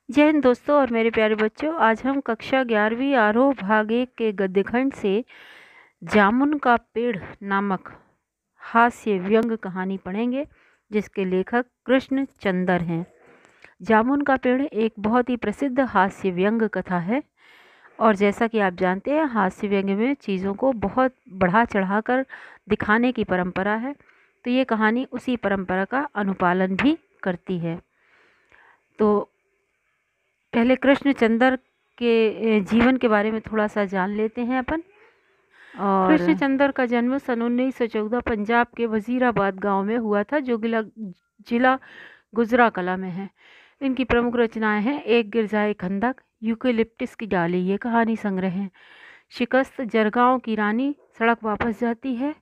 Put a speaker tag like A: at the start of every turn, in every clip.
A: जय हिंद दोस्तों और मेरे प्यारे बच्चों। आज हम कक्षा 11वीं आरोह भाग 1 के गद्यखंड से जामुन का पेड़ नामक हास्य व्यंग कहानी पढ़ेंगे, जिसके लेखक कृष्ण चंदर हैं। जामुन का पेड़ एक बहुत ही प्रसिद्ध हास्य व्यंग कथा है और जैसा कि आप जानते हैं, हास्य व्यंग में चीज़ों को बहुत बढ़ा चढ़ाकर दिखाने की परंपरा है, तो ये कहानी उसी परंपरा का अनुपालन भी करती है। तो पहले कृष्णचंद्र के जीवन के बारे में थोड़ा सा जान लेते हैं अपन। और कृष्णचंद्र का जन्म सन 1914 पंजाब के वजीराबाद गांव में हुआ था, जो जिला गुजराकला में है। इनकी प्रमुख रचनाएं हैं एक गिरजाए खंदक, यूकेलिप्टिस की डाली, ये कहानी संग्रह है। शिकस्त, जरगांव की रानी, सड़क वापस जाती है,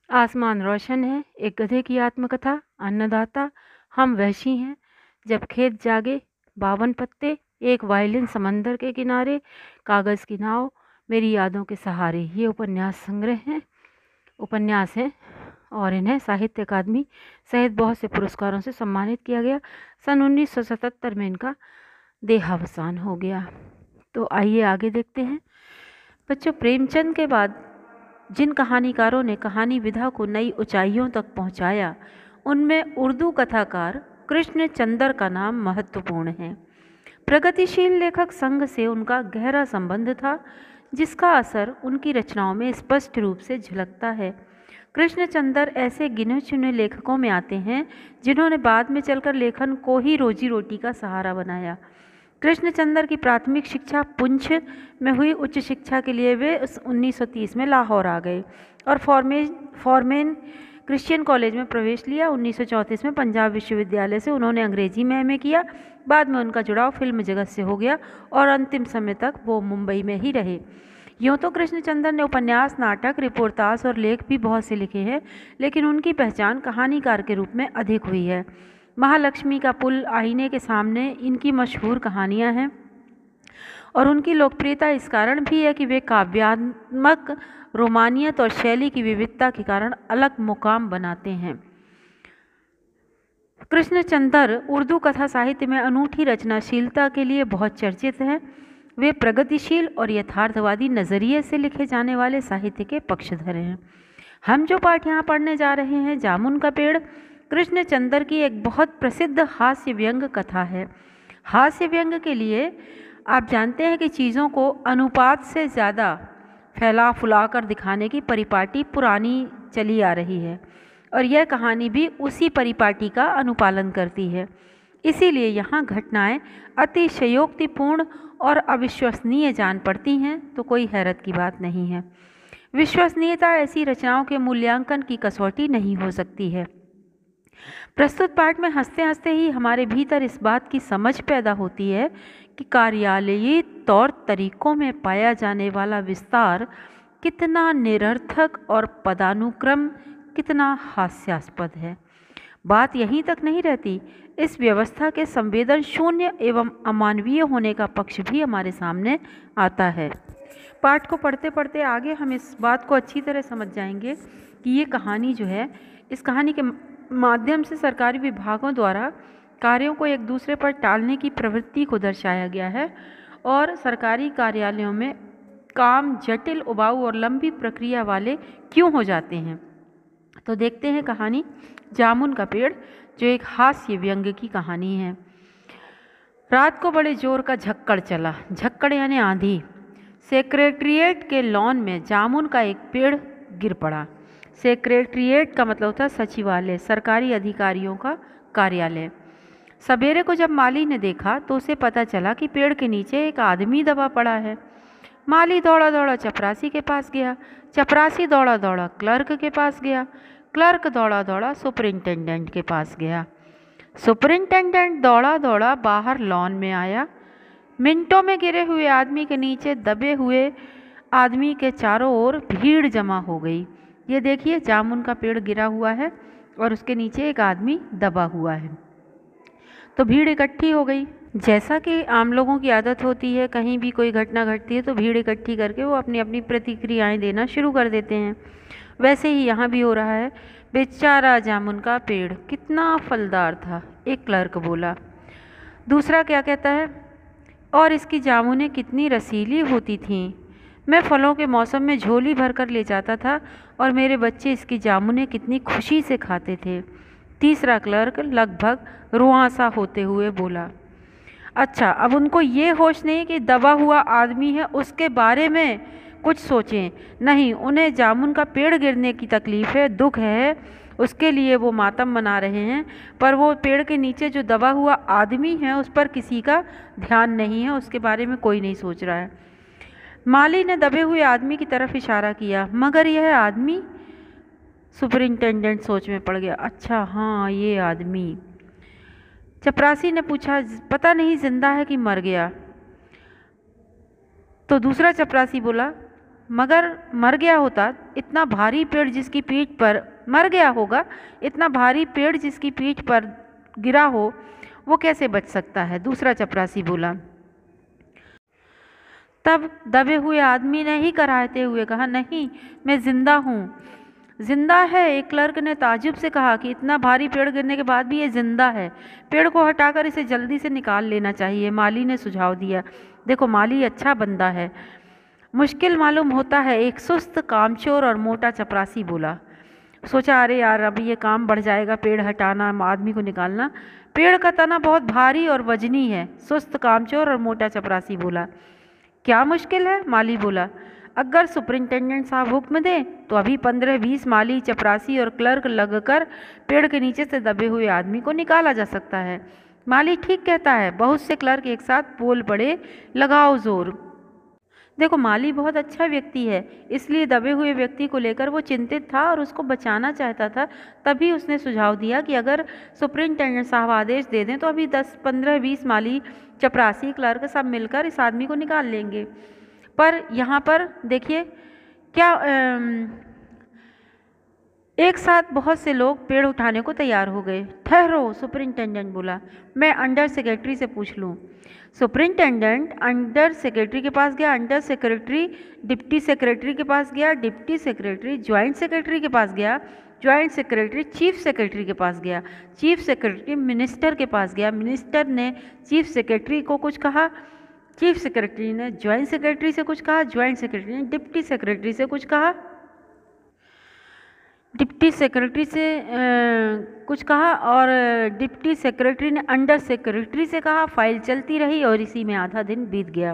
A: आसमान रोशन है, एक गधे की आत्मकथा, अन्नदाता, हम वहशी हैं, जब खेत जागे, 52 पत्ते, एक वायलिन समंदर के किनारे, कागज़ की नाव, मेरी यादों के सहारे, ये उपन्यास हैं और इन्हें साहित्य अकादमी सहित बहुत से पुरस्कारों से सम्मानित किया गया। सन 1977 में इनका देहावसान हो गया। तो आइए आगे देखते हैं बच्चों। प्रेमचंद के बाद जिन कहानीकारों ने कहानी विधा को नई ऊंचाइयों तक पहुंचाया, उनमें उर्दू कथाकार कृष्णचंदर का नाम महत्वपूर्ण है। प्रगतिशील लेखक संघ से उनका गहरा संबंध था, जिसका असर उनकी रचनाओं में स्पष्ट रूप से झलकता है। कृष्णचंदर ऐसे गिने चुने लेखकों में आते हैं जिन्होंने बाद में चलकर लेखन को ही रोजी रोटी का सहारा बनाया। कृष्णचंदर की प्राथमिक शिक्षा पुंछ में हुई। उच्च शिक्षा के लिए वे 1930 में लाहौर आ गए और फॉर्मेन क्रिश्चियन कॉलेज में प्रवेश लिया। 1934 में पंजाब विश्वविद्यालय से उन्होंने अंग्रेजी में एमए किया। बाद में उनका जुड़ाव फिल्म जगत से हो गया और अंतिम समय तक वो मुंबई में ही रहे। यूँ तो कृष्णचंदर ने उपन्यास, नाटक, रिपोर्टाज और लेख भी बहुत से लिखे हैं, लेकिन उनकी पहचान कहानीकार के रूप में अधिक हुई है। महालक्ष्मी का पुल, आईने के सामने इनकी मशहूर कहानियां हैं और उनकी लोकप्रियता इस कारण भी है कि वे काव्यात्मक रोमानियत और शैली की विविधता के कारण अलग मुकाम बनाते हैं। कृष्णचंदर उर्दू कथा साहित्य में अनूठी रचनाशीलता के लिए बहुत चर्चित हैं। वे प्रगतिशील और यथार्थवादी नज़रिए से लिखे जाने वाले साहित्य के पक्षधर हैं। हम जो पाठ यहाँ पढ़ने जा रहे हैं, जामुन का पेड़, कृष्णचंदर की एक बहुत प्रसिद्ध हास्य व्यंग कथा है। हास्य व्यंग के लिए आप जानते हैं कि चीज़ों को अनुपात से ज़्यादा फैला फुलाकर दिखाने की परिपाटी पुरानी चली आ रही है और यह कहानी भी उसी परिपाटी का अनुपालन करती है। इसीलिए यहाँ घटनाएं अतिशयोक्तिपूर्ण और अविश्वसनीय जान पड़ती हैं, तो कोई हैरत की बात नहीं है। विश्वसनीयता ऐसी रचनाओं के मूल्यांकन की कसौटी नहीं हो सकती है। प्रस्तुत पाठ में हंसते हंसते ही हमारे भीतर इस बात की समझ पैदा होती है कि कार्यालयीय तौर तरीकों में पाया जाने वाला विस्तार कितना निरर्थक और पदानुक्रम कितना हास्यास्पद है। बात यहीं तक नहीं रहती, इस व्यवस्था के संवेदन शून्य एवं अमानवीय होने का पक्ष भी हमारे सामने आता है। पाठ को पढ़ते पढ़ते आगे हम इस बात को अच्छी तरह समझ जाएंगे कि ये कहानी जो है, इस कहानी के माध्यम से सरकारी विभागों द्वारा कार्यों को एक दूसरे पर टालने की प्रवृत्ति को दर्शाया गया है और सरकारी कार्यालयों में काम जटिल, उबाऊ और लंबी प्रक्रिया वाले क्यों हो जाते हैं। तो देखते हैं कहानी जामुन का पेड़, जो एक हास्य व्यंग की कहानी है। रात को बड़े जोर का झक्कड़ चला। झक्कड़ यानी आंधी। सेक्रेटरिएट के लॉन में जामुन का एक पेड़ गिर पड़ा। सेक्रेटरिएट का मतलब होता है सचिवालय, सरकारी अधिकारियों का कार्यालय। सवेरे को जब माली ने देखा तो उसे पता चला कि पेड़ के नीचे एक आदमी दबा पड़ा है। माली दौड़ा दौड़ा चपरासी के पास गया। चपरासी दौड़ा दौड़ा क्लर्क के पास गया। क्लर्क दौड़ा दौड़ा सुपरिंटेंडेंट के पास गया। सुपरिंटेंडेंट दौड़ा दौड़ा बाहर लॉन में आया। मिनटों में गिरे हुए आदमी के नीचे दबे हुए आदमी के चारों ओर भीड़ जमा हो गई। ये देखिए, जामुन का पेड़ गिरा हुआ है और उसके नीचे एक आदमी दबा हुआ है, तो भीड़ इकट्ठी हो गई। जैसा कि आम लोगों की आदत होती है, कहीं भी कोई घटना घटती है तो भीड़ इकट्ठी करके वो अपनी अपनी प्रतिक्रियाएं देना शुरू कर देते हैं। वैसे ही यहाँ भी हो रहा है। बेचारा जामुन का पेड़ कितना फलदार था, एक क्लर्क बोला। दूसरा क्या कहता है, और इसकी जामुनें कितनी रसीली होती थीं। मैं फलों के मौसम में झोली भर कर ले जाता था और मेरे बच्चे इसकी जामुनें कितनी खुशी से खाते थे। तीसरा क्लर्क लगभग रुआंसा होते हुए बोला। अच्छा, अब उनको ये होश नहीं कि दबा हुआ आदमी है उसके बारे में कुछ सोचें। नहीं, उन्हें जामुन का पेड़ गिरने की तकलीफ़ है, दुख है, उसके लिए वो मातम मना रहे हैं। पर वो पेड़ के नीचे जो दबा हुआ आदमी है उस पर किसी का ध्यान नहीं है, उसके बारे में कोई नहीं सोच रहा है। माली ने दबे हुए आदमी की तरफ इशारा किया। मगर यह आदमी? सुपरिंटेंडेंट सोच में पड़ गया। अच्छा हाँ, ये आदमी। चपरासी ने पूछा, पता नहीं जिंदा है कि मर गया? तो दूसरा चपरासी बोला, मगर मर गया होता, इतना भारी पेड़ जिसकी पीठ पर मर गया होगा, इतना भारी पेड़ जिसकी पीठ पर गिरा हो वो कैसे बच सकता है? दूसरा चपरासी बोला। तब दबे हुए आदमी ने ही कराहते हुए कहा, नहीं, मैं जिंदा हूँ। जिंदा है? एक क्लर्क ने ताज्जुब से कहा कि इतना भारी पेड़ गिरने के बाद भी ये जिंदा है। पेड़ को हटाकर इसे जल्दी से निकाल लेना चाहिए। माली ने सुझाव दिया। देखो, माली अच्छा बंदा है। मुश्किल मालूम होता है, एक सुस्त कामचोर और मोटा चपरासी बोला। सोचा, अरे यार, अब ये काम बढ़ जाएगा, पेड़ हटाना, आदमी को निकालना। पेड़ का तना बहुत भारी और वजनी है। सुस्त कामचोर और मोटा चपरासी बोला। क्या मुश्किल है? माली बोला। अगर सुपरिंटेंडेंट साहब हुक्म दें तो अभी 15-20 माली, चपरासी और क्लर्क लगकर पेड़ के नीचे से दबे हुए आदमी को निकाला जा सकता है। माली ठीक कहता है। बहुत से क्लर्क एक साथ बोल पड़े, लगाओ जोर। देखो, माली बहुत अच्छा व्यक्ति है, इसलिए दबे हुए व्यक्ति को लेकर वो चिंतित था और उसको बचाना चाहता था। तभी उसने सुझाव दिया कि अगर सुपरिंटेंडेंट साहब आदेश दे दें तो अभी 10, 15, 20 माली, चपरासी, क्लर्क सब मिलकर इस आदमी को निकाल लेंगे। पर यहाँ पर देखिए क्या एक साथ बहुत से लोग पेड़ उठाने को तैयार हो गए। ठहरो, सुपरिंटेंडेंट बोला, मैं अंडर सेक्रेटरी से पूछ लूँ। सुपरिंटेंडेंट अंडर सेक्रेटरी के पास गया। अंडर सेक्रेटरी डिप्टी सेक्रेटरी के पास गया। डिप्टी सेक्रेटरी ज्वाइंट सेक्रेटरी के पास गया। ज्वाइंट सेक्रेटरी चीफ सेक्रेटरी के पास गया। चीफ सेक्रेटरी मिनिस्टर के पास गया। मिनिस्टर ने चीफ सेक्रेटरी को कुछ कहा। चीफ सेक्रेटरी ने ज्वाइंट सेक्रेटरी से कुछ कहा। ज्वाइंट सेक्रेटरी ने डिप्टी सेक्रेटरी से कुछ कहा। डिप्टी सेक्रेटरी से कुछ कहा और डिप्टी सेक्रेटरी ने अंडर सेक्रेटरी से कहा। फाइल चलती रही और इसी में आधा दिन बीत गया।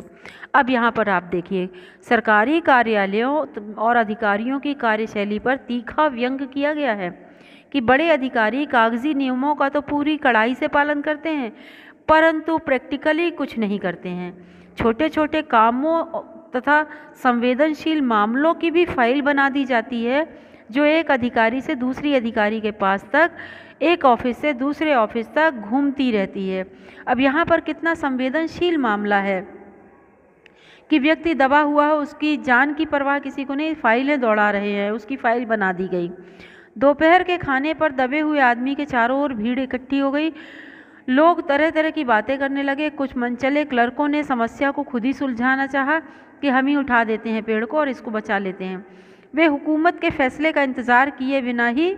A: अब यहाँ पर आप देखिए, सरकारी कार्यालयों और अधिकारियों की कार्यशैली पर तीखा व्यंग किया गया है कि बड़े अधिकारी कागजी नियमों का तो पूरी कड़ाई से पालन करते हैं, परंतु प्रैक्टिकली कुछ नहीं करते हैं। छोटे छोटे कामों तथा संवेदनशील मामलों की भी फाइल बना दी जाती है, जो एक अधिकारी से दूसरी अधिकारी के पास तक, एक ऑफिस से दूसरे ऑफिस तक घूमती रहती है। अब यहाँ पर कितना संवेदनशील मामला है कि व्यक्ति दबा हुआ हो, उसकी जान की परवाह किसी को नहीं, फाइलें दौड़ा रहे हैं, उसकी फाइल बना दी गई। दोपहर के खाने पर दबे हुए आदमी के चारों ओर भीड़ इकट्ठी हो गई। लोग तरह तरह की बातें करने लगे। कुछ मनचले क्लर्कों ने समस्या को खुद ही सुलझाना चाहा कि हम ही उठा देते हैं पेड़ को और इसको बचा लेते हैं। वे हुकूमत के फैसले का इंतज़ार किए बिना ही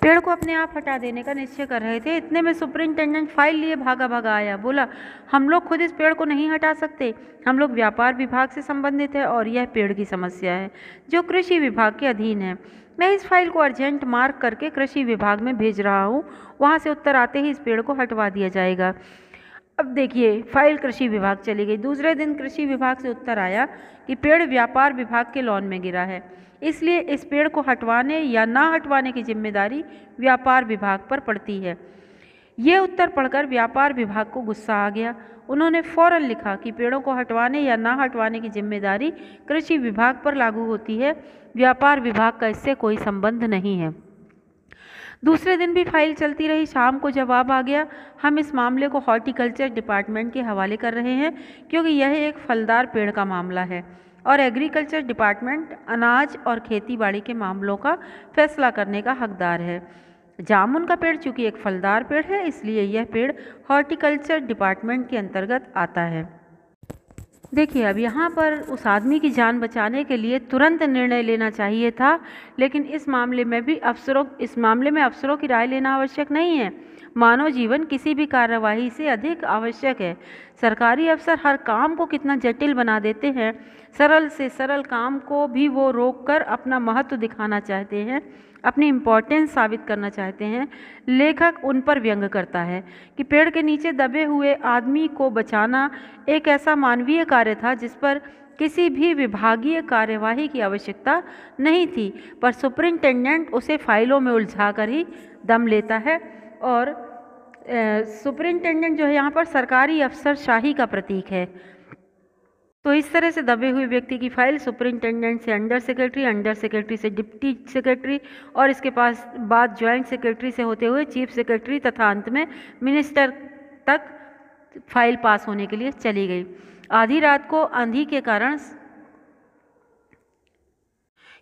A: पेड़ को अपने आप हटा देने का निश्चय कर रहे थे। इतने में सुपरिंटेंडेंट फाइल लिए भागा भागा आया। बोला, हम लोग खुद इस पेड़ को नहीं हटा सकते, हम लोग व्यापार विभाग से संबंधित है और यह पेड़ की समस्या है जो कृषि विभाग के अधीन है। मैं इस फाइल को अर्जेंट मार्क करके कृषि विभाग में भेज रहा हूँ, वहाँ से उत्तर आते ही इस पेड़ को हटवा दिया जाएगा। अब देखिए, फाइल कृषि विभाग चली गई। दूसरे दिन कृषि विभाग से उत्तर आया कि पेड़ व्यापार विभाग के लॉन में गिरा है, इसलिए इस पेड़ को हटवाने या ना हटवाने की जिम्मेदारी व्यापार विभाग पर पड़ती है। ये उत्तर पढ़कर व्यापार विभाग को गुस्सा आ गया। उन्होंने फौरन लिखा कि पेड़ों को हटवाने या ना हटवाने की जिम्मेदारी कृषि विभाग पर लागू होती है, व्यापार विभाग का इससे कोई संबंध नहीं है। दूसरे दिन भी फाइल चलती रही। शाम को जवाब आ गया, हम इस मामले को हॉर्टिकल्चर डिपार्टमेंट के हवाले कर रहे हैं क्योंकि यह एक फलदार पेड़ का मामला है और एग्रीकल्चर डिपार्टमेंट अनाज और खेतीबाड़ी के मामलों का फैसला करने का हकदार है। जामुन का पेड़ चूँकि एक फलदार पेड़ है, इसलिए यह पेड़ हॉर्टिकल्चर डिपार्टमेंट के अंतर्गत आता है। देखिए, अब यहाँ पर उस आदमी की जान बचाने के लिए तुरंत निर्णय लेना चाहिए था, लेकिन इस मामले में अफसरों की राय लेना आवश्यक नहीं है। मानव जीवन किसी भी कार्यवाही से अधिक आवश्यक है। सरकारी अफसर हर काम को कितना जटिल बना देते हैं। सरल से सरल काम को भी वो रोककर अपना महत्व दिखाना चाहते हैं, अपनी इम्पोर्टेंस साबित करना चाहते हैं। लेखक उन पर व्यंग करता है कि पेड़ के नीचे दबे हुए आदमी को बचाना एक ऐसा मानवीय कार्य था जिस पर किसी भी विभागीय कार्यवाही की आवश्यकता नहीं थी, पर सुपरिंटेंडेंट उसे फाइलों में उलझाकर ही दम लेता है। और सुपरिंटेंडेंट जो है यहाँ पर सरकारी अफसरशाही का प्रतीक है। तो इस तरह से दबे हुए व्यक्ति की फाइल सुपरिंटेंडेंट से अंडर सेक्रेटरी से डिप्टी सेक्रेटरी और इसके पास बाद ज्वाइंट सेक्रेटरी से होते हुए चीफ सेक्रेटरी तथा अंत में मिनिस्टर तक फाइल पास होने के लिए चली गई। आधी रात को आंधी के कारण,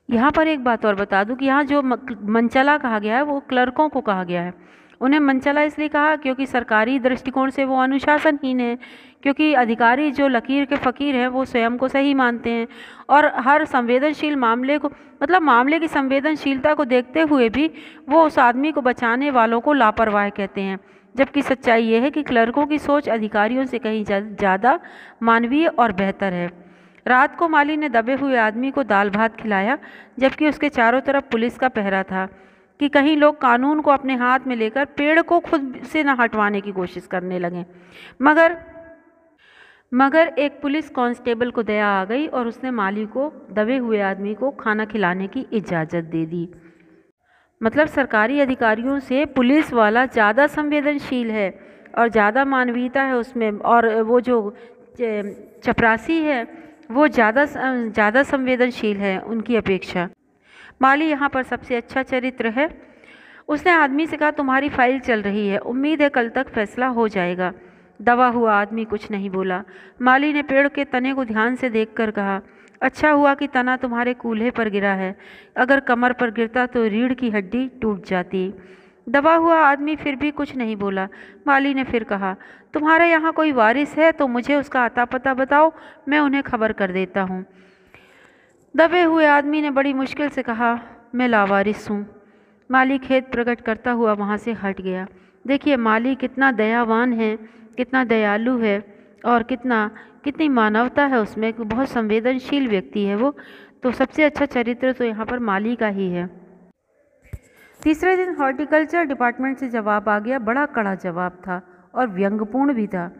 A: यहाँ पर एक बात और बता दूं कि यहाँ जो मनचला कहा गया है वो क्लर्कों को कहा गया है। उन्हें मनचला इसलिए कहा क्योंकि सरकारी दृष्टिकोण से वो अनुशासनहीन है, क्योंकि अधिकारी जो लकीर के फ़कीर हैं वो स्वयं को सही मानते हैं और हर संवेदनशील मामले को, मतलब मामले की संवेदनशीलता को देखते हुए भी वो उस आदमी को बचाने वालों को लापरवाह कहते हैं। जबकि सच्चाई ये है कि क्लर्कों की सोच अधिकारियों से कहीं ज़्यादा मानवीय और बेहतर है। रात को माली ने दबे हुए आदमी को दाल भात खिलाया, जबकि उसके चारों तरफ पुलिस का पहरा था कि कहीं लोग कानून को अपने हाथ में लेकर पेड़ को खुद से न हटवाने की कोशिश करने लगें। मगर एक पुलिस कांस्टेबल को दया आ गई और उसने माली को दबे हुए आदमी को खाना खिलाने की इजाज़त दे दी। मतलब सरकारी अधिकारियों से पुलिस वाला ज़्यादा संवेदनशील है और ज़्यादा मानवीयता है उसमें, और वो जो चपरासी है वो ज़्यादा संवेदनशील है उनकी अपेक्षा। माली यहाँ पर सबसे अच्छा चरित्र है। उसने आदमी से कहा, तुम्हारी फाइल चल रही है, उम्मीद है कल तक फैसला हो जाएगा। दबा हुआ आदमी कुछ नहीं बोला। माली ने पेड़ के तने को ध्यान से देखकर कहा, अच्छा हुआ कि तना तुम्हारे कूल्हे पर गिरा है, अगर कमर पर गिरता तो रीढ़ की हड्डी टूट जाती। दबा हुआ आदमी फिर भी कुछ नहीं बोला। माली ने फिर कहा, तुम्हारे यहाँ कोई वारिस है तो मुझे उसका अता पता बताओ, मैं उन्हें खबर कर देता हूँ। दबे हुए आदमी ने बड़ी मुश्किल से कहा, मैं लावारिस हूँ। माली खेद प्रकट करता हुआ वहाँ से हट गया। देखिए माली कितना दयावान है, कितना दयालु है और कितनी मानवता है उसमें, बहुत संवेदनशील व्यक्ति है वो। तो सबसे अच्छा चरित्र तो यहाँ पर माली का ही है। तीसरे दिन हॉर्टिकल्चर डिपार्टमेंट से जवाब आ गया। बड़ा कड़ा जवाब था और व्यंग्यपूर्ण भी था।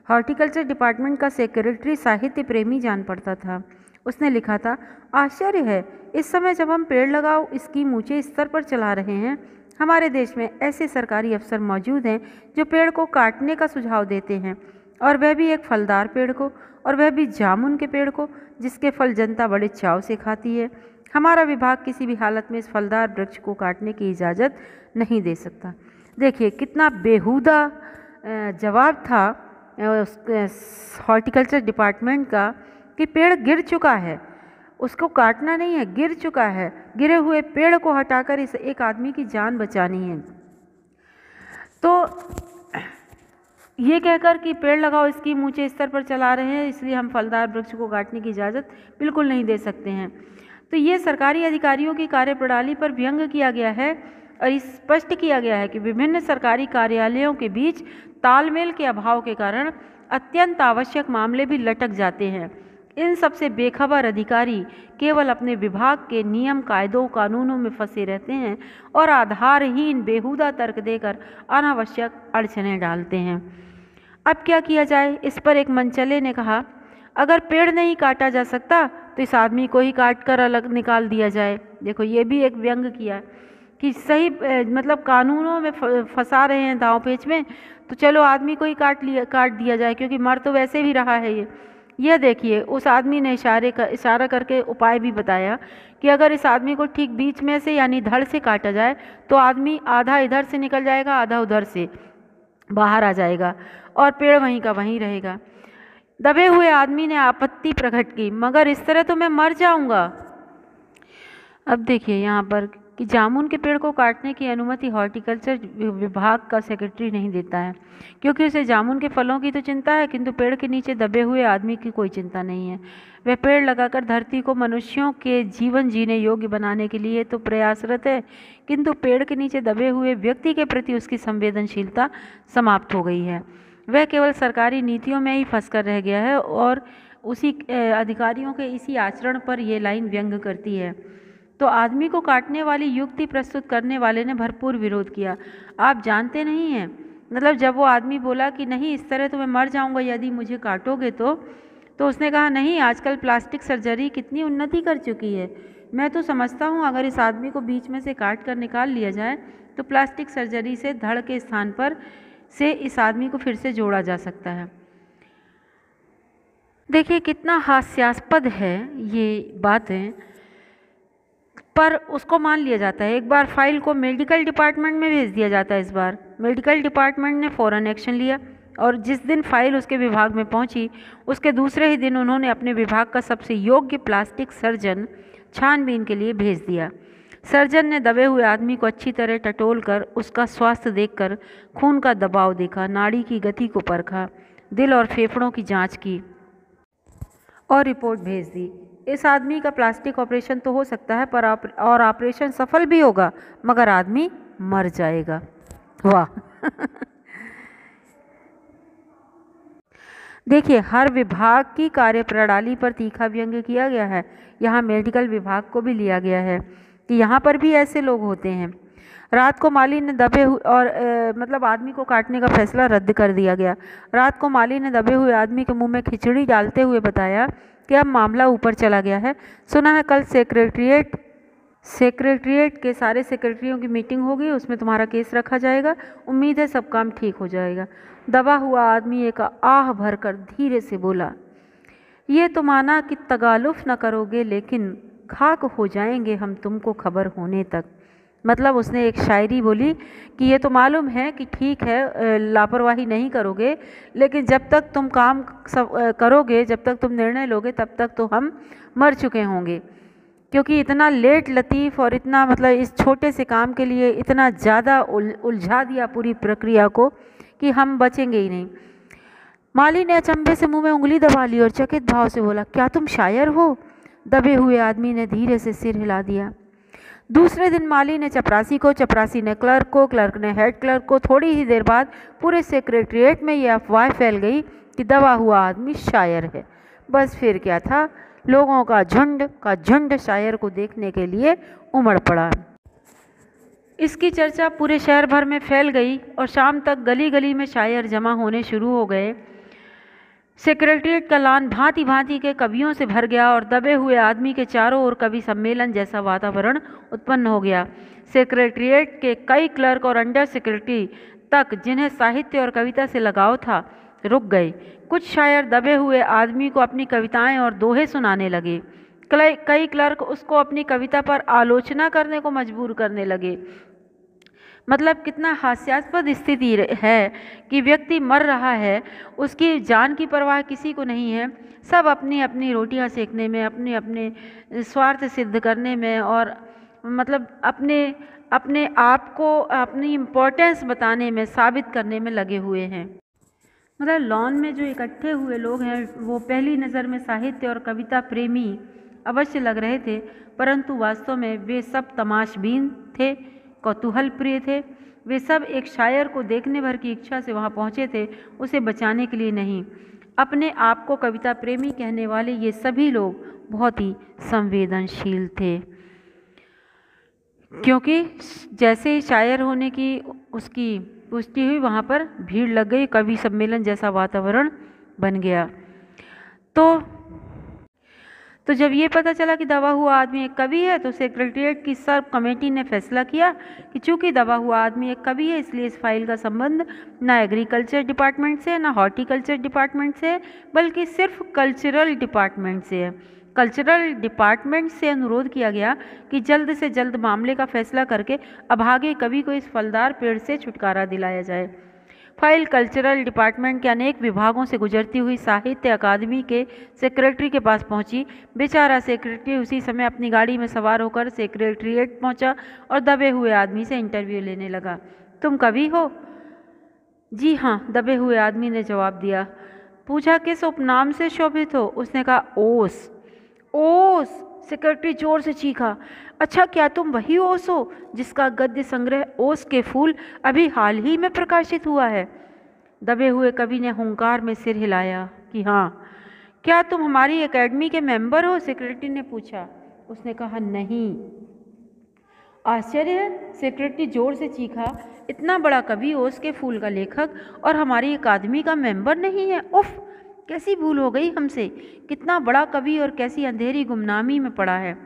A: हॉर्टिकल्चर डिपार्टमेंट का सेक्रेटरी साहित्य प्रेमी जान पड़ता था। उसने लिखा था, आश्चर्य है, इस समय जब हम पेड़ लगाओ स्कीम ऊंचे स्तर पर चला रहे हैं, हमारे देश में ऐसे सरकारी अफसर मौजूद हैं जो पेड़ को काटने का सुझाव देते हैं, और वह भी एक फलदार पेड़ को, और वह भी जामुन के पेड़ को, जिसके फल जनता बड़े चाव से खाती है। हमारा विभाग किसी भी हालत में इस फलदार वृक्ष को काटने की इजाज़त नहीं दे सकता। देखिए कितना बेहुदा जवाब था हॉर्टिकल्चर डिपार्टमेंट का कि पेड़ गिर चुका है, उसको काटना नहीं है, गिर चुका है, गिरे हुए पेड़ को हटाकर इस एक आदमी की जान बचानी है। तो ये कहकर कि पेड़ लगाओ स्कीम ऊंचे स्तर पर चला रहे हैं, इसलिए हम फलदार वृक्ष को काटने की इजाज़त बिल्कुल नहीं दे सकते हैं। तो ये सरकारी अधिकारियों की कार्यप्रणाली पर व्यंग किया गया है और स्पष्ट किया गया है कि विभिन्न सरकारी कार्यालयों के बीच तालमेल के अभाव के कारण अत्यंत आवश्यक मामले भी लटक जाते हैं। इन सबसे बेखबर अधिकारी केवल अपने विभाग के नियम कायदों कानूनों में फंसे रहते हैं और आधारहीन बेहुदा तर्क देकर अनावश्यक अड़चनें डालते हैं। अब क्या किया जाए, इस पर एक मनचले ने कहा, अगर पेड़ नहीं काटा जा सकता तो इस आदमी को ही काट कर अलग निकाल दिया जाए। देखो ये भी एक व्यंग किया कि सही मतलब कानूनों में फंसा रहे हैं दांव पेच में, तो चलो आदमी को ही काट दिया जाए, क्योंकि मर तो वैसे भी रहा है। यह देखिए उस आदमी ने इशारा करके उपाय भी बताया कि अगर इस आदमी को ठीक बीच में से यानी धड़ से काटा जाए तो आदमी आधा इधर से निकल जाएगा, आधा उधर से बाहर आ जाएगा और पेड़ वहीं का वहीं रहेगा। दबे हुए आदमी ने आपत्ति प्रकट की, मगर इस तरह तो मैं मर जाऊंगा। अब देखिए यहाँ पर कि जामुन के पेड़ को काटने की अनुमति हॉर्टिकल्चर विभाग का सेक्रेटरी नहीं देता है, क्योंकि उसे जामुन के फलों की तो चिंता है, किंतु पेड़ के नीचे दबे हुए आदमी की कोई चिंता नहीं है। वह पेड़ लगाकर धरती को मनुष्यों के जीवन जीने योग्य बनाने के लिए तो प्रयासरत है, किंतु पेड़ के नीचे दबे हुए व्यक्ति के प्रति उसकी संवेदनशीलता समाप्त हो गई है। वह केवल सरकारी नीतियों में ही फंस कर रह गया है और उसी अधिकारियों के इसी आचरण पर यह लाइन व्यंग करती है। तो आदमी को काटने वाली युक्ति प्रस्तुत करने वाले ने भरपूर विरोध किया। आप जानते नहीं हैं, मतलब जब वो आदमी बोला कि नहीं इस तरह तो मैं मर जाऊंगा यदि मुझे काटोगे तो उसने कहा नहीं, आजकल प्लास्टिक सर्जरी कितनी उन्नति कर चुकी है। मैं तो समझता हूँ अगर इस आदमी को बीच में से काट कर निकाल लिया जाए तो प्लास्टिक सर्जरी से धड़ के स्थान पर से इस आदमी को फिर से जोड़ा जा सकता है। देखिए कितना हास्यास्पद है ये बातें, पर उसको मान लिया जाता है। एक बार फाइल को मेडिकल डिपार्टमेंट में भेज दिया जाता है। इस बार मेडिकल डिपार्टमेंट ने फ़ौरन एक्शन लिया और जिस दिन फाइल उसके विभाग में पहुंची उसके दूसरे ही दिन उन्होंने अपने विभाग का सबसे योग्य प्लास्टिक सर्जन छानबीन के लिए भेज दिया। सर्जन ने दबे हुए आदमी को अच्छी तरह टटोल कर उसका स्वास्थ्य देखकर खून का दबाव देखा, नाड़ी की गति को परखा, दिल और फेफड़ों की जांच की और रिपोर्ट भेज दी। इस आदमी का प्लास्टिक ऑपरेशन तो हो सकता है पर ऑपरेशन सफल भी होगा, मगर आदमी मर जाएगा। वाह देखिए हर विभाग की कार्यप्रणाली पर तीखा व्यंग्य किया गया है। यहाँ मेडिकल विभाग को भी लिया गया है कि यहाँ पर भी ऐसे लोग होते हैं। रात को माली ने दबे हुए और मतलब आदमी को काटने का फैसला रद्द कर दिया गया। रात को माली ने दबे हुए आदमी के मुंह में खिचड़ी डालते हुए बताया कि अब मामला ऊपर चला गया है। सुना है कल सेक्रेटरिएट के सारे सेक्रेटरियों की मीटिंग होगी, उसमें तुम्हारा केस रखा जाएगा। उम्मीद है सब काम ठीक हो जाएगा। दबा हुआ आदमी एक आह भरकर धीरे से बोला, ये तो माना कि तगालुफ न करोगे लेकिन खाक हो जाएंगे हम तुमको खबर होने तक। मतलब उसने एक शायरी बोली कि ये तो मालूम है कि ठीक है लापरवाही नहीं करोगे, लेकिन जब तक तुम काम करोगे, जब तक तुम निर्णय लोगे, तब तक तो हम मर चुके होंगे, क्योंकि इतना लेट लतीफ़ और इतना मतलब इस छोटे से काम के लिए इतना ज़्यादा उलझा दिया पूरी प्रक्रिया को कि हम बचेंगे ही नहीं। माली ने अचंभे से मुंह में उंगली दबा ली और चकित भाव से बोला, क्या तुम शायर हो? दबे हुए आदमी ने धीरे से सिर हिला दिया। दूसरे दिन माली ने चपरासी को, चपरासी ने क्लर्क को, क्लर्क ने हेड क्लर्क को। थोड़ी ही देर बाद पूरे सेक्रेटरिएट में यह अफवाह फैल गई कि दबा हुआ आदमी शायर है। बस फिर क्या था, लोगों का झुंड शायर को देखने के लिए उमड़ पड़ा। इसकी चर्चा पूरे शहर भर में फैल गई और शाम तक गली गली में शायर जमा होने शुरू हो गए। सेक्रेटरिएट का लान भांति भांति के कवियों से भर गया और दबे हुए आदमी के चारों ओर कवि सम्मेलन जैसा वातावरण उत्पन्न हो गया। सेक्रेटरिएट के कई क्लर्क और अंडर सेक्रेटरी तक, जिन्हें साहित्य और कविता से लगाव था, रुक गए। कुछ शायर दबे हुए आदमी को अपनी कविताएं और दोहे सुनाने लगे। कई क्लर्क उसको अपनी कविता पर आलोचना करने को मजबूर करने लगे। मतलब कितना हास्यास्पद स्थिति है कि व्यक्ति मर रहा है, उसकी जान की परवाह किसी को नहीं है। सब अपनी अपनी रोटियां सेकने में, अपने अपने स्वार्थ सिद्ध करने में और मतलब अपने आप को अपनी इम्पोर्टेंस बताने में, साबित करने में लगे हुए हैं। मतलब लॉन में जो इकट्ठे हुए लोग हैं वो पहली नज़र में साहित्य और कविता प्रेमी अवश्य लग रहे थे, परंतु वास्तव में वे सब तमाशबीन थे, कौतूहल प्रिय थे। वे सब एक शायर को देखने भर की इच्छा से वहाँ पहुँचे थे, उसे बचाने के लिए नहीं। अपने आप को कविता प्रेमी कहने वाले ये सभी लोग बहुत ही संवेदनशील थे, क्योंकि जैसे ही शायर होने की उसकी पुष्टि हुई वहाँ पर भीड़ लग गई, कवि सम्मेलन जैसा वातावरण बन गया। तो जब ये पता चला कि दबा हुआ आदमी एक कवि है, तो सेक्रेटरिएट की सर्व कमेटी ने फैसला किया कि चूंकि दबा हुआ आदमी एक कवि है, इसलिए इस फाइल का संबंध ना एग्रीकल्चर डिपार्टमेंट से, ना हॉर्टिकल्चर डिपार्टमेंट से, बल्कि सिर्फ कल्चरल डिपार्टमेंट से है। कल्चरल डिपार्टमेंट से अनुरोध किया गया कि जल्द से जल्द मामले का फैसला करके अभागे कवि को इस फलदार पेड़ से छुटकारा दिलाया जाए। फाइल कल्चरल डिपार्टमेंट के अनेक विभागों से गुजरती हुई साहित्य अकादमी के सेक्रेटरी के पास पहुंची। बेचारा सेक्रेटरी उसी समय अपनी गाड़ी में सवार होकर सेक्रेटरीट पहुंचा और दबे हुए आदमी से इंटरव्यू लेने लगा। तुम कवि हो? जी हाँ, दबे हुए आदमी ने जवाब दिया। पूछा किस उपनाम से शोभित हो? उसने कहा ओस। ओस! सेक्रेटरी जोर से चीखा। अच्छा, क्या तुम वही ओस हो जिसका गद्य संग्रह ओस के फूल अभी हाल ही में प्रकाशित हुआ है? दबे हुए कवि ने हुंकार में सिर हिलाया कि हाँ। क्या तुम हमारी एकेडमी के मेंबर हो? सेक्रेटरी ने पूछा। उसने कहा नहीं। आश्चर्य है, सेक्रेटरी जोर से चीखा। इतना बड़ा कवि, ओस के फूल का लेखक, और हमारी अकादमी का मेंबर नहीं है? उफ, कैसी भूल हो गई हमसे। कितना बड़ा कवि और कैसी अंधेरी गुमनामी में पड़ा है।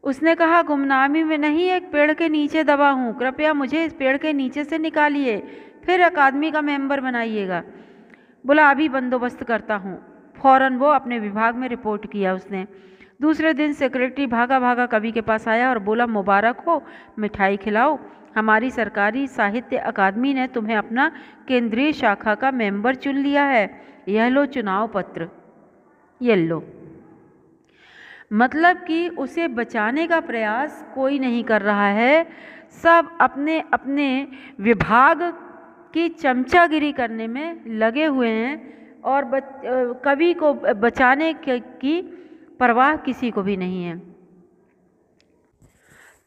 A: उसने कहा गुमनामी में नहीं, एक पेड़ के नीचे दबा हूँ। कृपया मुझे इस पेड़ के नीचे से निकालिए, फिर अकादमी का मेंबर बनाइएगा। बोला अभी बंदोबस्त करता हूँ। फौरन वो अपने विभाग में रिपोर्ट किया उसने। दूसरे दिन सेक्रेटरी भागा भागा कवि के पास आया और बोला मुबारक हो, मिठाई खिलाओ। हमारी सरकारी साहित्य अकादमी ने तुम्हें अपना केंद्रीय शाखा का मेंबर चुन लिया है। यह लो चुनाव पत्र। ये लो। मतलब कि उसे बचाने का प्रयास कोई नहीं कर रहा है, सब अपने अपने विभाग की चमचागिरी करने में लगे हुए हैं और कवि को बचाने की परवाह किसी को भी नहीं है।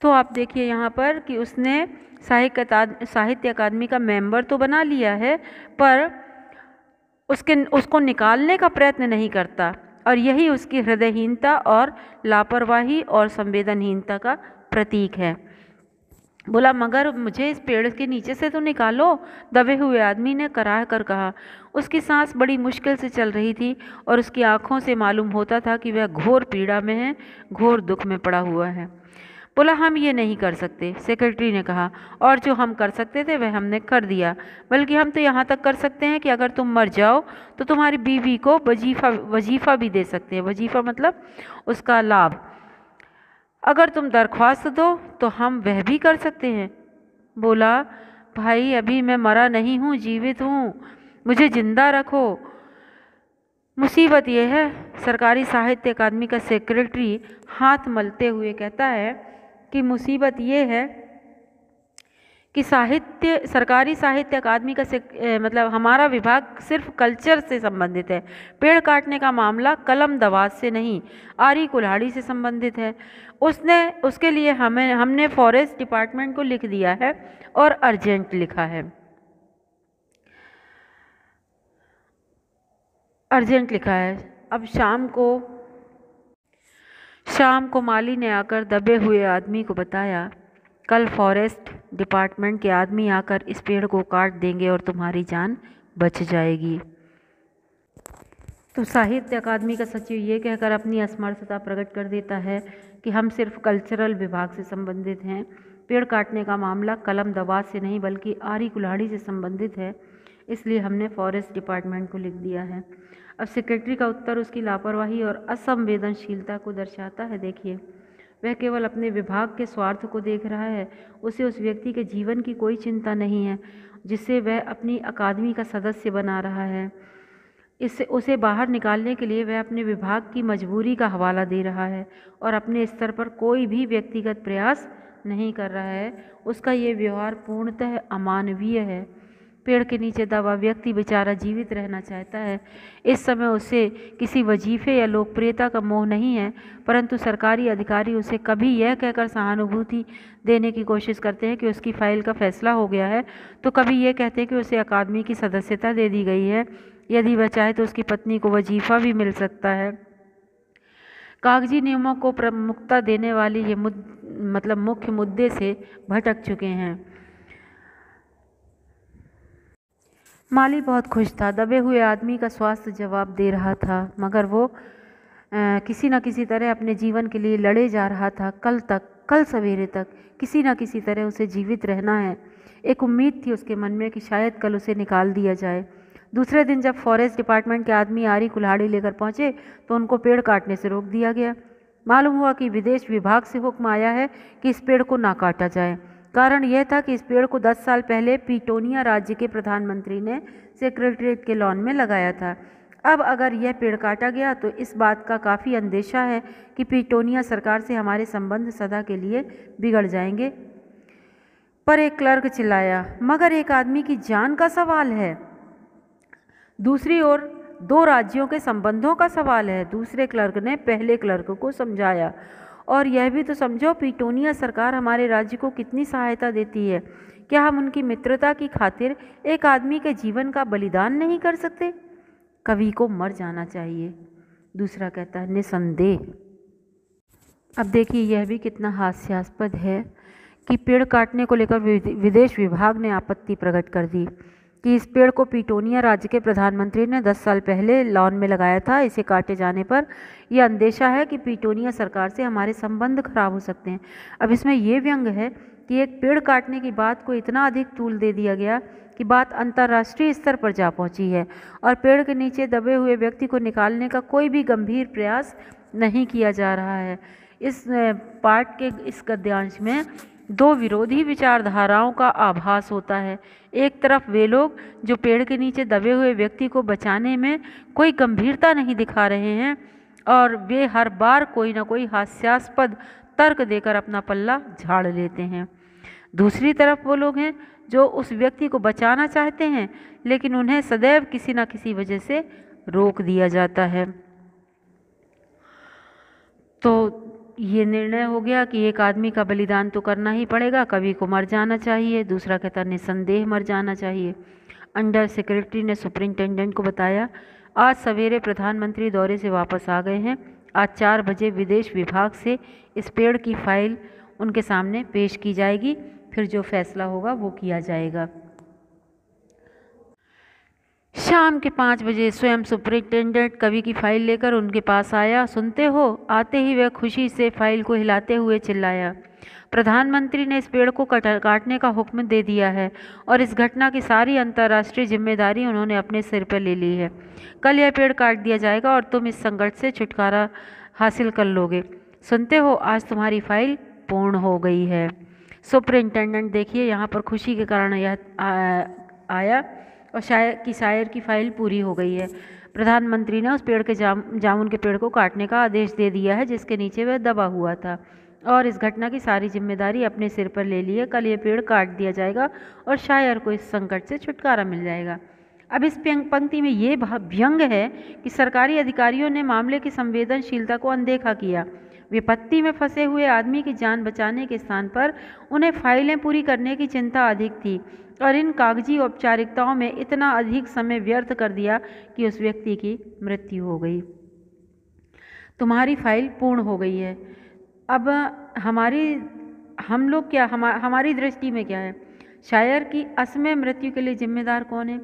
A: तो आप देखिए यहाँ पर कि उसने साहित्य अकादमी का मेंबर तो बना लिया है, पर उसको निकालने का प्रयत्न नहीं करता, और यही उसकी हृदयहीनता और लापरवाही और संवेदनहीनता का प्रतीक है। बोला मगर मुझे इस पेड़ के नीचे से तो निकालो, दबे हुए आदमी ने कराह कर कहा। उसकी सांस बड़ी मुश्किल से चल रही थी और उसकी आंखों से मालूम होता था कि वह घोर पीड़ा में है, घोर दुख में पड़ा हुआ है। बोला हम ये नहीं कर सकते, सेक्रेटरी ने कहा, और जो हम कर सकते थे वह हमने कर दिया। बल्कि हम तो यहाँ तक कर सकते हैं कि अगर तुम मर जाओ तो तुम्हारी बीवी को वजीफ़ा भी दे सकते हैं। वजीफ़ा मतलब उसका लाभ। अगर तुम दरख्वास्त दो तो हम वह भी कर सकते हैं। बोला भाई अभी मैं मरा नहीं हूँ, जीवित हूँ, मुझे जिंदा रखो। मुसीबत यह है, सरकारी साहित्य अकादमी का सेक्रेटरी हाथ मलते हुए कहता है कि मुसीबत ये है कि सरकारी साहित्य अकादमी का मतलब हमारा विभाग सिर्फ कल्चर से संबंधित है। पेड़ काटने का मामला कलम दवात से नहीं, आरी कुल्हाड़ी से संबंधित है। उसके लिए हमने फॉरेस्ट डिपार्टमेंट को लिख दिया है और अर्जेंट लिखा है। अर्जेंट लिखा है। अब शाम को माली ने आकर दबे हुए आदमी को बताया कल फॉरेस्ट डिपार्टमेंट के आदमी आकर इस पेड़ को काट देंगे और तुम्हारी जान बच जाएगी। तो साहित्य अकादमी का सचिव ये कहकर अपनी असमर्थता प्रकट कर देता है कि हम सिर्फ कल्चरल विभाग से संबंधित हैं। पेड़ काटने का मामला कलम दवात से नहीं बल्कि आरी कुल्हाड़ी से संबंधित है, इसलिए हमने फॉरेस्ट डिपार्टमेंट को लिख दिया है। अब सेक्रेटरी का उत्तर उसकी लापरवाही और असंवेदनशीलता को दर्शाता है। देखिए, वह केवल अपने विभाग के स्वार्थ को देख रहा है। उसे उस व्यक्ति के जीवन की कोई चिंता नहीं है जिसे वह अपनी अकादमी का सदस्य बना रहा है। इससे उसे बाहर निकालने के लिए वह अपने विभाग की मजबूरी का हवाला दे रहा है और अपने स्तर पर कोई भी व्यक्तिगत प्रयास नहीं कर रहा है। उसका ये व्यवहार पूर्णतः अमानवीय है। पेड़ के नीचे दबा व्यक्ति बेचारा जीवित रहना चाहता है। इस समय उसे किसी वजीफे या लोकप्रियता का मोह नहीं है, परंतु सरकारी अधिकारी उसे कभी यह कहकर सहानुभूति देने की कोशिश करते हैं कि उसकी फाइल का फैसला हो गया है, तो कभी यह कहते हैं कि उसे अकादमी की सदस्यता दे दी गई है। यदि वह चाहे तो उसकी पत्नी को वजीफा भी मिल सकता है। कागजी नियमों को प्रमुखता देने वाली ये मुख्य मुद्दे से भटक चुके हैं। माली बहुत खुश था। दबे हुए आदमी का स्वास्थ्य जवाब दे रहा था, मगर वो किसी न किसी तरह अपने जीवन के लिए लड़े जा रहा था। कल सवेरे तक किसी न किसी तरह उसे जीवित रहना है। एक उम्मीद थी उसके मन में कि शायद कल उसे निकाल दिया जाए। दूसरे दिन जब फॉरेस्ट डिपार्टमेंट के आदमी आरी कुल्हाड़ी लेकर पहुंचे तो उनको पेड़ काटने से रोक दिया गया। मालूम हुआ कि विदेश विभाग से हुक्म आया है कि इस पेड़ को ना काटा जाए। कारण यह था कि इस पेड़ को 10 साल पहले पीटोनिया राज्य के प्रधानमंत्री ने सेक्रेटरीट के लॉन में लगाया था। अब अगर यह पेड़ काटा गया तो इस बात का काफ़ी अंदेशा है कि पीटोनिया सरकार से हमारे संबंध सदा के लिए बिगड़ जाएंगे। पर एक क्लर्क चिल्लाया, मगर एक आदमी की जान का सवाल है। दूसरी ओर 2 राज्यों के संबंधों का सवाल है। दूसरे क्लर्क ने पहले क्लर्क को समझाया, और यह भी तो समझो, पीटोनिया सरकार हमारे राज्य को कितनी सहायता देती है। क्या हम उनकी मित्रता की खातिर एक आदमी के जीवन का बलिदान नहीं कर सकते? कवि को मर जाना चाहिए। दूसरा कहता है, निसंदेह। अब देखिए यह भी कितना हास्यास्पद है कि पेड़ काटने को लेकर विदेश विभाग ने आपत्ति प्रकट कर दी कि इस पेड़ को पीटोनिया राज्य के प्रधानमंत्री ने 10 साल पहले लॉन में लगाया था। इसे काटे जाने पर यह अंदेशा है कि पीटोनिया सरकार से हमारे संबंध खराब हो सकते हैं। अब इसमें यह व्यंग है कि एक पेड़ काटने की बात को इतना अधिक तूल दे दिया गया कि बात अंतर्राष्ट्रीय स्तर पर जा पहुंची है, और पेड़ के नीचे दबे हुए व्यक्ति को निकालने का कोई भी गंभीर प्रयास नहीं किया जा रहा है। इस पाठ के इस गद्यांश में 2 विरोधी विचारधाराओं का आभास होता है। एक तरफ वे लोग जो पेड़ के नीचे दबे हुए व्यक्ति को बचाने में कोई गंभीरता नहीं दिखा रहे हैं, और वे हर बार कोई ना कोई हास्यास्पद तर्क देकर अपना पल्ला झाड़ लेते हैं। दूसरी तरफ वो लोग हैं जो उस व्यक्ति को बचाना चाहते हैं, लेकिन उन्हें सदैव किसी न किसी वजह से रोक दिया जाता है। तो ये निर्णय हो गया कि एक आदमी का बलिदान तो करना ही पड़ेगा, कवि को मर जाना चाहिए। दूसरा कहता निसंदेह मर जाना चाहिए। अंडर सेक्रेटरी ने सुपरिंटेंडेंट को बताया, आज सवेरे प्रधानमंत्री दौरे से वापस आ गए हैं। आज 4 बजे विदेश विभाग से इस पेड़ की फाइल उनके सामने पेश की जाएगी, फिर जो फैसला होगा वो किया जाएगा। शाम के 5 बजे स्वयं सुपरिंटेंडेंट कवि की फाइल लेकर उनके पास आया। सुनते हो? आते ही वह खुशी से फाइल को हिलाते हुए चिल्लाया, प्रधानमंत्री ने इस पेड़ को काटने का हुक्म दे दिया है, और इस घटना की सारी अंतर्राष्ट्रीय जिम्मेदारी उन्होंने अपने सिर पर ले ली है। कल यह पेड़ काट दिया जाएगा और तुम इस संकट से छुटकारा हासिल कर लोगे। सुनते हो, आज तुम्हारी फाइल पूर्ण हो गई है। सुपरिंटेंडेंट देखिए यहाँ पर खुशी के कारण यह आया, और शायर की फाइल पूरी हो गई है। प्रधानमंत्री ने उस पेड़ के जामुन के पेड़ को काटने का आदेश दे दिया है जिसके नीचे वह दबा हुआ था, और इस घटना की सारी जिम्मेदारी अपने सिर पर ले ली है। कल ये पेड़ काट दिया जाएगा और शायर को इस संकट से छुटकारा मिल जाएगा। अब इस पंक्ति में ये व्यंग है कि सरकारी अधिकारियों ने मामले की संवेदनशीलता को अनदेखा किया। विपत्ति में फंसे हुए आदमी की जान बचाने के स्थान पर उन्हें फाइलें पूरी करने की चिंता अधिक थी, और इन कागजी औपचारिकताओं में इतना अधिक समय व्यर्थ कर दिया कि उस व्यक्ति की मृत्यु हो गई। तुम्हारी फाइल पूर्ण हो गई है। अब हमारी दृष्टि में क्या है? शायर की असमय मृत्यु के लिए जिम्मेदार कौन है?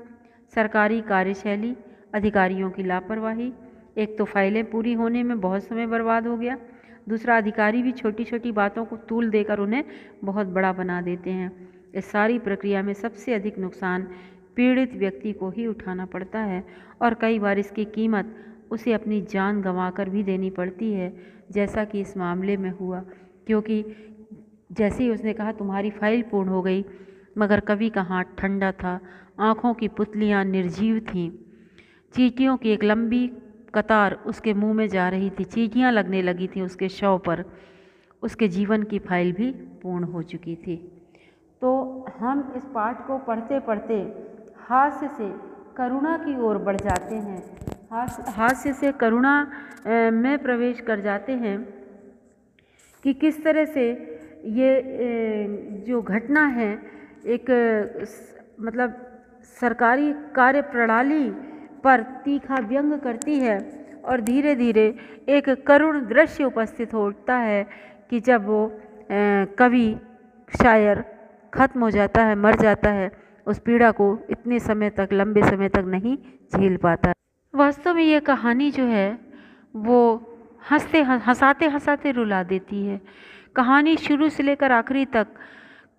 A: सरकारी कार्यशैली, अधिकारियों की लापरवाही। एक तो फाइलें पूरी होने में बहुत समय बर्बाद हो गया, दूसरा अधिकारी भी छोटी छोटी बातों को तूल देकर उन्हें बहुत बड़ा बना देते हैं। इस सारी प्रक्रिया में सबसे अधिक नुकसान पीड़ित व्यक्ति को ही उठाना पड़ता है, और कई बार इसकी कीमत उसे अपनी जान गंवाकर भी देनी पड़ती है, जैसा कि इस मामले में हुआ। क्योंकि जैसे ही उसने कहा तुम्हारी फाइल पूर्ण हो गई, मगर कवि का हाथ ठंडा था, आँखों की पुतलियाँ निर्जीव थीं। चींटियों की एक लंबी कतार उसके मुंह में जा रही थी, चींटियाँ लगने लगी थीं उसके शव पर। उसके जीवन की फाइल भी पूर्ण हो चुकी थी। तो हम इस पाठ को पढ़ते पढ़ते हास्य से करुणा की ओर बढ़ जाते हैं, हास्य से करुणा में प्रवेश कर जाते हैं कि किस तरह से ये जो घटना है एक मतलब सरकारी कार्य प्रणाली पर तीखा व्यंग करती है, और धीरे धीरे एक करुण दृश्य उपस्थित होता है कि जब वो कवि शायर खत्म हो जाता है, मर जाता है, उस पीड़ा को इतने समय तक, लंबे समय तक नहीं झेल पाता। वास्तव में ये कहानी जो है वो हंसाते हंसाते रुला देती है। कहानी शुरू से लेकर आखिरी तक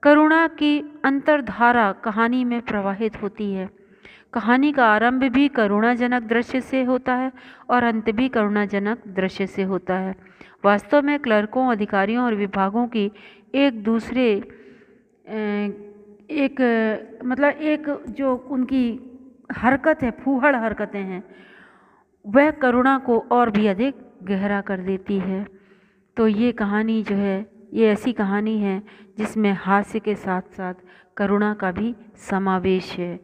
A: करुणा की अंतर्धारा कहानी में प्रवाहित होती है। कहानी का आरंभ भी करुणाजनक दृश्य से होता है और अंत भी करुणाजनक दृश्य से होता है। वास्तव में क्लर्कों, अधिकारियों और विभागों की एक दूसरे एक मतलब एक जो उनकी हरकत है, फूहड़ हरकतें हैं, वह करुणा को और भी अधिक गहरा कर देती है। तो ये कहानी जो है, ये ऐसी कहानी है जिसमें हास्य के साथ साथ करुणा का भी समावेश है।